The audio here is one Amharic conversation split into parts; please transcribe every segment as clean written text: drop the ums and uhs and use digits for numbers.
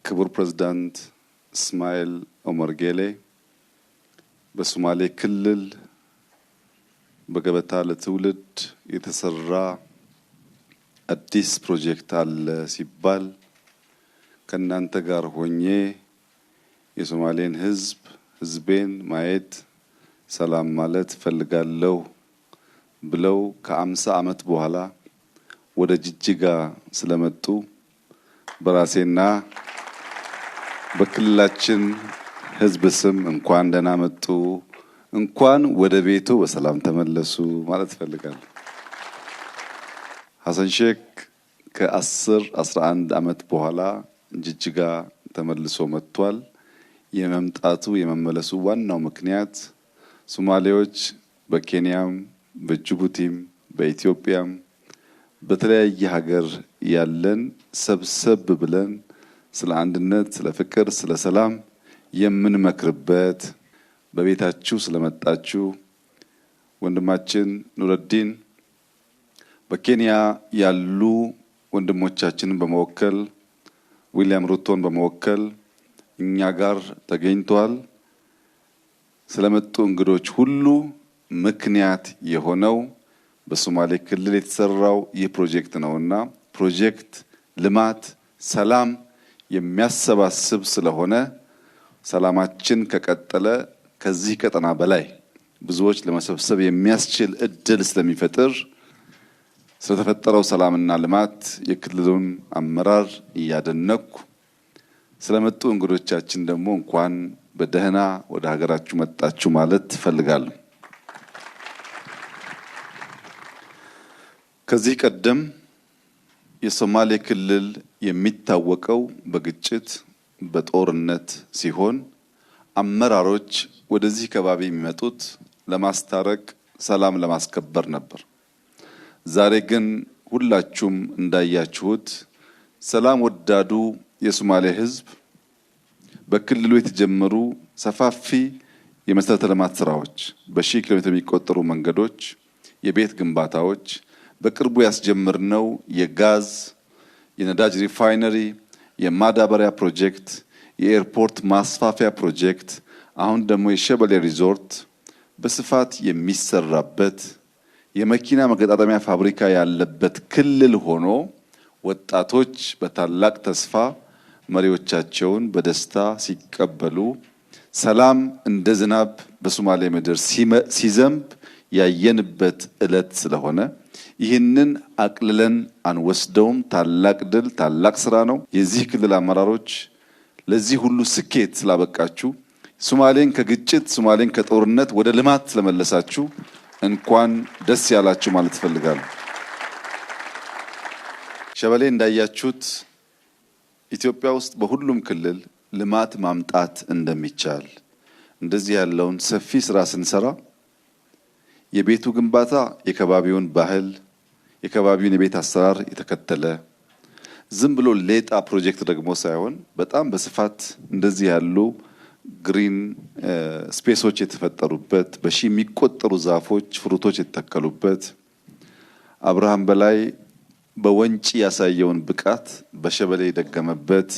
ክቡር ፕሬዝዳንት እስማኤል ኦመር ጌሌ በሶማሌ ክልል በገበታ ለትውልድ የተሰራ አዲስ ፕሮጀክት አለ ሲባል ከናንተ ጋር ሆኜ የሶማሌን ህዝቤን ማየት ሰላም ማለት ፈልጋለሁ ብለው ከ50 ዓመት በኋላ ወደ ጅጅጋ ስለመጡ በራሴና በክልላችን ህዝብ ስም እንኳን ደህና መጡ፣ እንኳን ወደ ቤቱ በሰላም ተመለሱ ማለት ፈልጋለሁ። ሐሰን ሼክ ከ11 ዓመት በኋላ ጅጅጋ ተመልሶ መጥቷል። የመምጣቱ የመመለሱ ዋናው ምክንያት ሶማሌዎች በኬንያም በጅቡቲም በኢትዮጵያም በተለያየ ሀገር ያለን ሰብሰብ ብለን ስለ አንድነት፣ ስለ ፍቅር፣ ስለ ሰላም የምንመክርበት በቤታችሁ ስለመጣችሁ ወንድማችን ኑረዲን በኬንያ ያሉ ወንድሞቻችንን በመወከል ዊሊያም ሩቶን በመወከል እኛ ጋር ተገኝቷል። ስለመጡ እንግዶች ሁሉ ምክንያት የሆነው በሶማሌ ክልል የተሰራው ይህ ፕሮጀክት ነውና ፕሮጀክት ልማት፣ ሰላም የሚያሰባስብ ስለሆነ ሰላማችን ከቀጠለ ከዚህ ቀጠና በላይ ብዙዎች ለመሰብሰብ የሚያስችል እድል ስለሚፈጥር ስለተፈጠረው ሰላምና ልማት የክልሉን አመራር እያደነኩ ስለመጡ እንግዶቻችን ደግሞ እንኳን በደህና ወደ ሀገራችሁ መጣችሁ ማለት ፈልጋለሁ። ከዚህ ቀደም የሶማሌ ክልል የሚታወቀው በግጭት በጦርነት ሲሆን አመራሮች ወደዚህ ከባቢ የሚመጡት ለማስታረቅ፣ ሰላም ለማስከበር ነበር። ዛሬ ግን ሁላችሁም እንዳያችሁት ሰላም ወዳዱ የሶማሌ ህዝብ በክልሉ የተጀመሩ ሰፋፊ የመሰረተ ልማት ስራዎች፣ በሺህ ኪሎ ሜትር የሚቆጠሩ መንገዶች፣ የቤት ግንባታዎች፣ በቅርቡ ያስጀመርነው የጋዝ የነዳጅ ሪፋይነሪ፣ የማዳበሪያ ፕሮጀክት፣ የኤርፖርት ማስፋፊያ ፕሮጀክት፣ አሁን ደግሞ የሸበሌ ሪዞርት በስፋት የሚሰራበት የመኪና መገጣጠሚያ ፋብሪካ ያለበት ክልል ሆኖ ወጣቶች በታላቅ ተስፋ መሪዎቻቸውን በደስታ ሲቀበሉ ሰላም እንደ ዝናብ በሶማሌ ምድር ሲዘንብ ያየንበት ዕለት ስለሆነ ይህንን አቅልለን አንወስደውም። ታላቅ ድል፣ ታላቅ ስራ ነው። የዚህ ክልል አመራሮች ለዚህ ሁሉ ስኬት ስላበቃችሁ፣ ሶማሌን ከግጭት ሶማሌን ከጦርነት ወደ ልማት ስለመለሳችሁ እንኳን ደስ ያላችሁ ማለት ፈልጋለሁ። ሸበሌ እንዳያችሁት ኢትዮጵያ ውስጥ በሁሉም ክልል ልማት ማምጣት እንደሚቻል እንደዚህ ያለውን ሰፊ ስራ ስንሰራ የቤቱ ግንባታ የከባቢውን ባህል የከባቢውን የቤት አሰራር የተከተለ ዝም ብሎ ሌጣ ፕሮጀክት ደግሞ ሳይሆን በጣም በስፋት እንደዚህ ያሉ ግሪን ስፔሶች የተፈጠሩበት በሺ የሚቆጠሩ ዛፎች፣ ፍሩቶች የተተከሉበት አብርሃም በላይ በወንጪ ያሳየውን ብቃት በሸበሌ የደገመበት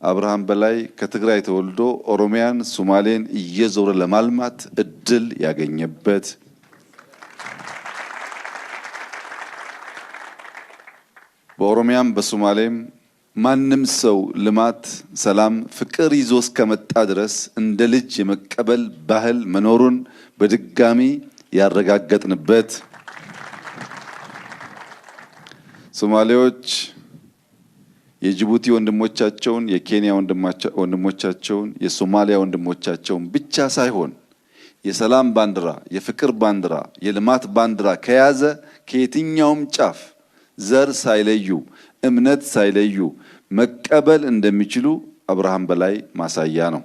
አብርሃም በላይ ከትግራይ ተወልዶ ኦሮሚያን፣ ሶማሌን እየዞረ ለማልማት እድል ያገኘበት በኦሮሚያም በሶማሌም ማንም ሰው ልማት፣ ሰላም፣ ፍቅር ይዞ እስከመጣ ድረስ እንደ ልጅ የመቀበል ባህል መኖሩን በድጋሚ ያረጋገጥንበት ሶማሌዎች የጅቡቲ ወንድሞቻቸውን፣ የኬንያ ወንድሞቻቸውን፣ የሶማሊያ ወንድሞቻቸውን ብቻ ሳይሆን የሰላም ባንዲራ፣ የፍቅር ባንዲራ፣ የልማት ባንዲራ ከያዘ ከየትኛውም ጫፍ ዘር ሳይለዩ እምነት ሳይለዩ መቀበል እንደሚችሉ አብርሃም በላይ ማሳያ ነው።